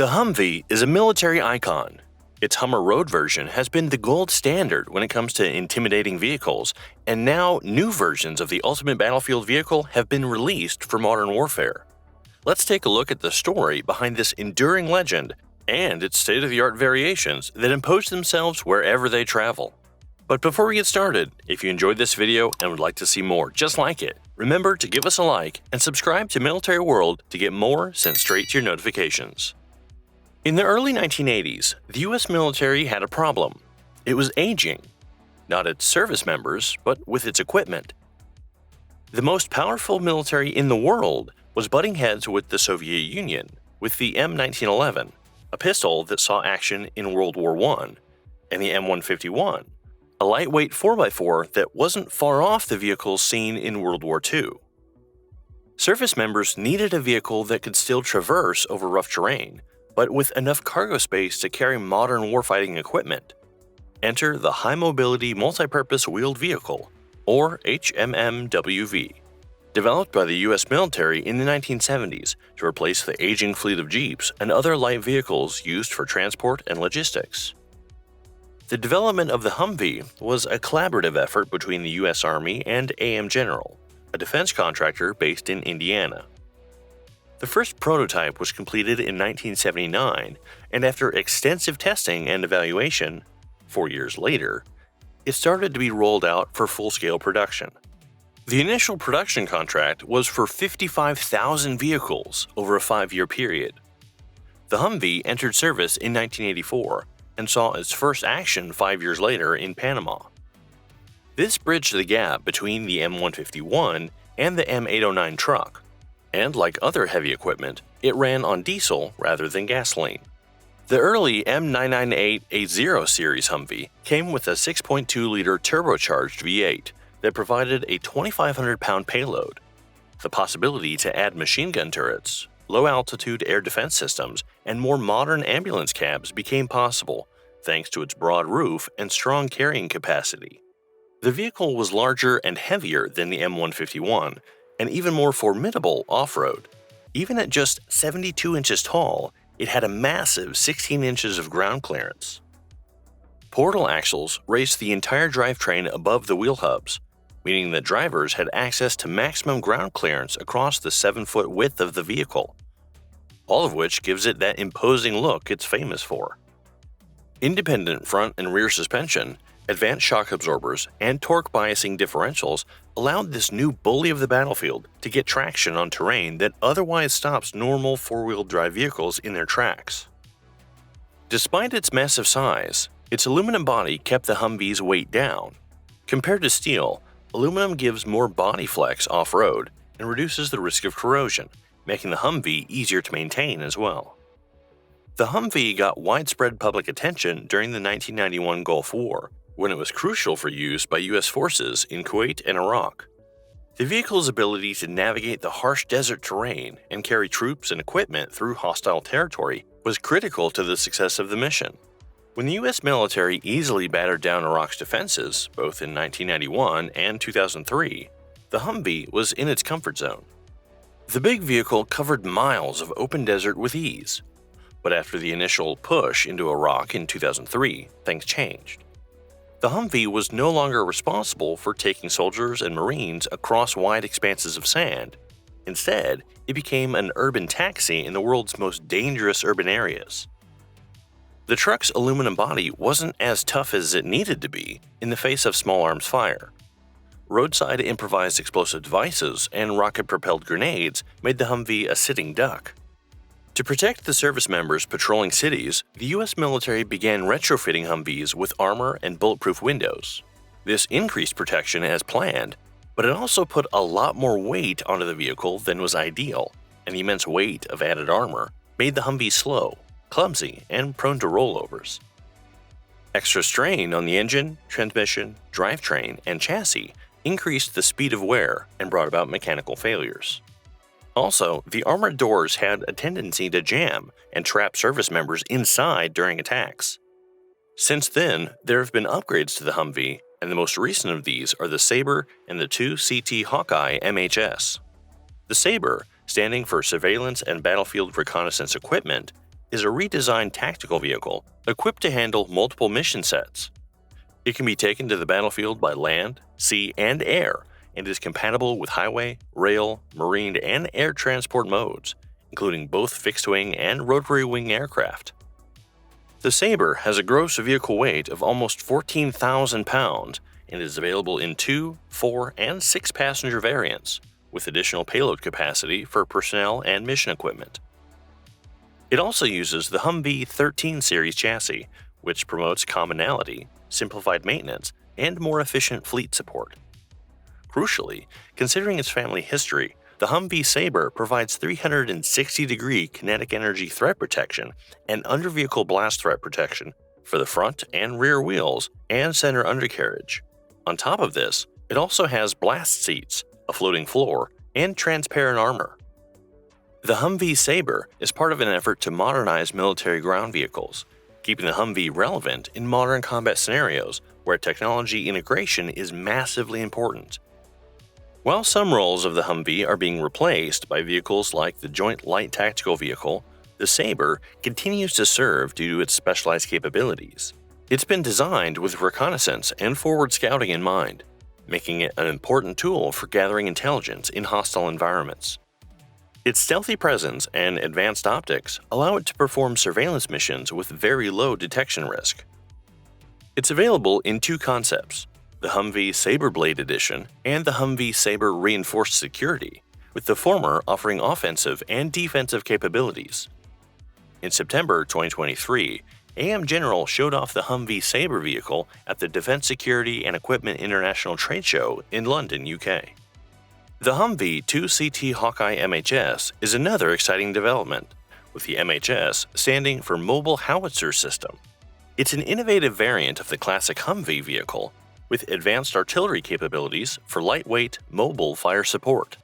The Humvee is a military icon. Its Hummer Road version has been the gold standard when it comes to intimidating vehicles, and now new versions of the ultimate battlefield vehicle have been released for modern warfare. Let's take a look at the story behind this enduring legend and its state-of-the-art variations that impose themselves wherever they travel. But before we get started, if you enjoyed this video and would like to see more just like it, remember to give us a like and subscribe to Military World to get more sent straight to your notifications. In the early 1980s, the US military had a problem. It was aging. Not its service members, but with its equipment. The most powerful military in the world was butting heads with the Soviet Union, with the M1911, a pistol that saw action in World War I, and the M151, a lightweight 4x4 that wasn't far off the vehicles seen in World War II. Service members needed a vehicle that could still traverse over rough terrain, but with enough cargo space to carry modern warfighting equipment. Enter the High Mobility Multipurpose Wheeled Vehicle, or HMMWV, developed by the US military in the 1970s to replace the aging fleet of Jeeps and other light vehicles used for transport and logistics. The development of the Humvee was a collaborative effort between the US Army and AM General, a defense contractor based in Indiana. The first prototype was completed in 1979, and after extensive testing and evaluation, 4 years later, it started to be rolled out for full-scale production. The initial production contract was for 55,000 vehicles over a 5-year period. The Humvee entered service in 1984 and saw its first action 5 years later in Panama. This bridged the gap between the M151 and the M809 truck, and like other heavy equipment, it ran on diesel rather than gasoline. The early M99880 series Humvee came with a 6.2-liter turbocharged V8 that provided a 2,500-pound payload. The possibility to add machine gun turrets, low-altitude air defense systems, and more modern ambulance cabs became possible thanks to its broad roof and strong carrying capacity. The vehicle was larger and heavier than the M151, and even more formidable off-road. Even at just 72 inches tall, it had a massive 16 inches of ground clearance. Portal axles raised the entire drivetrain above the wheel hubs, meaning that drivers had access to maximum ground clearance across the 7-foot width of the vehicle, all of which gives it that imposing look it's famous for. Independent front and rear suspension, advanced shock absorbers, and torque biasing differentials allowed this new bully of the battlefield to get traction on terrain that otherwise stops normal four-wheel drive vehicles in their tracks. Despite its massive size, its aluminum body kept the Humvee's weight down. Compared to steel, aluminum gives more body flex off-road and reduces the risk of corrosion, making the Humvee easier to maintain as well. The Humvee got widespread public attention during the 1991 Gulf War, when it was crucial for use by U.S. forces in Kuwait and Iraq. The vehicle's ability to navigate the harsh desert terrain and carry troops and equipment through hostile territory was critical to the success of the mission. When the U.S. military easily battered down Iraq's defenses, both in 1991 and 2003, the Humvee was in its comfort zone. The big vehicle covered miles of open desert with ease, but after the initial push into Iraq in 2003, things changed. The Humvee was no longer responsible for taking soldiers and Marines across wide expanses of sand. Instead, it became an urban taxi in the world's most dangerous urban areas. The truck's aluminum body wasn't as tough as it needed to be in the face of small arms fire. Roadside improvised explosive devices and rocket-propelled grenades made the Humvee a sitting duck. To protect the service members patrolling cities, the U.S. military began retrofitting Humvees with armor and bulletproof windows. This increased protection as planned, but it also put a lot more weight onto the vehicle than was ideal, and the immense weight of added armor made the Humvee slow, clumsy, and prone to rollovers. Extra strain on the engine, transmission, drivetrain, and chassis increased the speed of wear and brought about mechanical failures. Also, the armored doors had a tendency to jam and trap service members inside during attacks. Since then, there have been upgrades to the Humvee, and the most recent of these are the Saber and the 2 CT Hawkeye MHS. The Saber, standing for Surveillance and Battlefield Reconnaissance Equipment, is a redesigned tactical vehicle equipped to handle multiple mission sets. It can be taken to the battlefield by land, sea, and air, and is compatible with highway, rail, marine, and air transport modes, including both fixed-wing and rotary-wing aircraft. The Saber has a gross vehicle weight of almost 14,000 pounds and is available in 2, 4, and 6 passenger variants, with additional payload capacity for personnel and mission equipment. It also uses the Humvee 13 series chassis, which promotes commonality, simplified maintenance, and more efficient fleet support. Crucially, considering its family history, the Humvee Saber provides 360-degree kinetic energy threat protection and under-vehicle blast threat protection for the front and rear wheels and center undercarriage. On top of this, it also has blast seats, a floating floor, and transparent armor. The Humvee Saber is part of an effort to modernize military ground vehicles, keeping the Humvee relevant in modern combat scenarios where technology integration is massively important. While some roles of the Humvee are being replaced by vehicles like the Joint Light Tactical Vehicle, the Saber continues to serve due to its specialized capabilities. It's been designed with reconnaissance and forward scouting in mind, making it an important tool for gathering intelligence in hostile environments. Its stealthy presence and advanced optics allow it to perform surveillance missions with very low detection risk. It's available in 2 concepts: the Humvee Saber Blade Edition and the Humvee Saber Reinforced Security, with the former offering offensive and defensive capabilities. In September 2023, AM General showed off the Humvee Saber vehicle at the Defense Security and Equipment International Trade Show in London, UK. The Humvee 2CT Hawkeye MHS is another exciting development, with the MHS standing for Mobile Howitzer System. It's an innovative variant of the classic Humvee vehicle, with advanced artillery capabilities for lightweight, mobile fire support.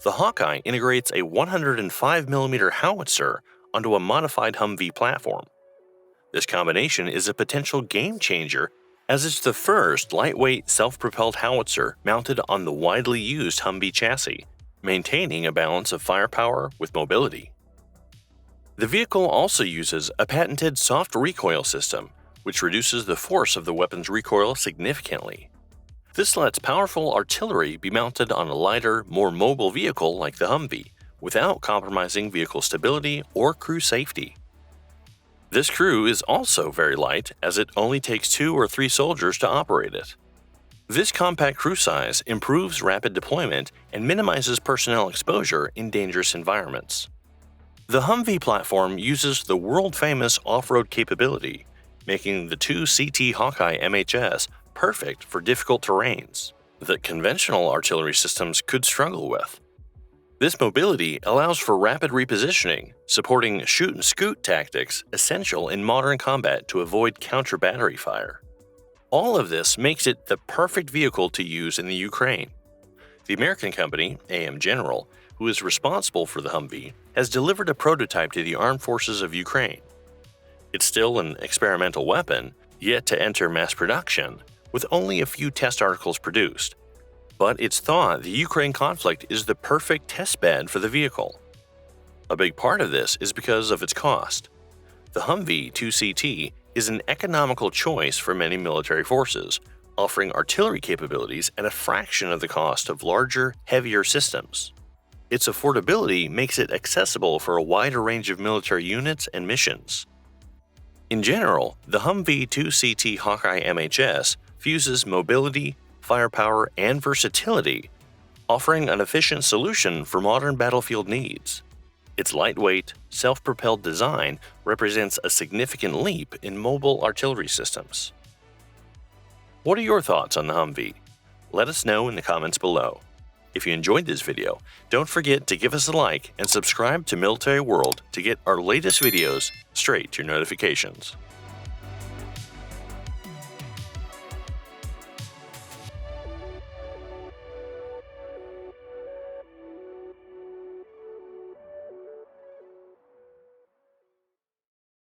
The Hawkeye integrates a 105mm howitzer onto a modified Humvee platform. This combination is a potential game-changer as it's the first lightweight, self-propelled howitzer mounted on the widely used Humvee chassis, maintaining a balance of firepower with mobility. The vehicle also uses a patented soft recoil system, which reduces the force of the weapon's recoil significantly. This lets powerful artillery be mounted on a lighter, more mobile vehicle like the Humvee, without compromising vehicle stability or crew safety. This crew is also very light, as it only takes 2 or 3 soldiers to operate it. This compact crew size improves rapid deployment and minimizes personnel exposure in dangerous environments. The Humvee platform uses the world-famous off-road capability, making the 2CT Hawkeye MHS perfect for difficult terrains that conventional artillery systems could struggle with. This mobility allows for rapid repositioning, supporting shoot-and-scoot tactics essential in modern combat to avoid counter-battery fire. All of this makes it the perfect vehicle to use in the Ukraine. The American company, AM General, who is responsible for the Humvee, has delivered a prototype to the armed forces of Ukraine. It's still an experimental weapon, yet to enter mass production, with only a few test articles produced. But it's thought the Ukraine conflict is the perfect testbed for the vehicle. A big part of this is because of its cost. The Humvee 2CT is an economical choice for many military forces, offering artillery capabilities at a fraction of the cost of larger, heavier systems. Its affordability makes it accessible for a wider range of military units and missions. In general, the Humvee 2CT Hawkeye MHS fuses mobility, firepower, and versatility, offering an efficient solution for modern battlefield needs. Its lightweight, self-propelled design represents a significant leap in mobile artillery systems. What are your thoughts on the Humvee? Let us know in the comments below. If you enjoyed this video, don't forget to give us a like and subscribe to Military World to get our latest videos straight to your notifications.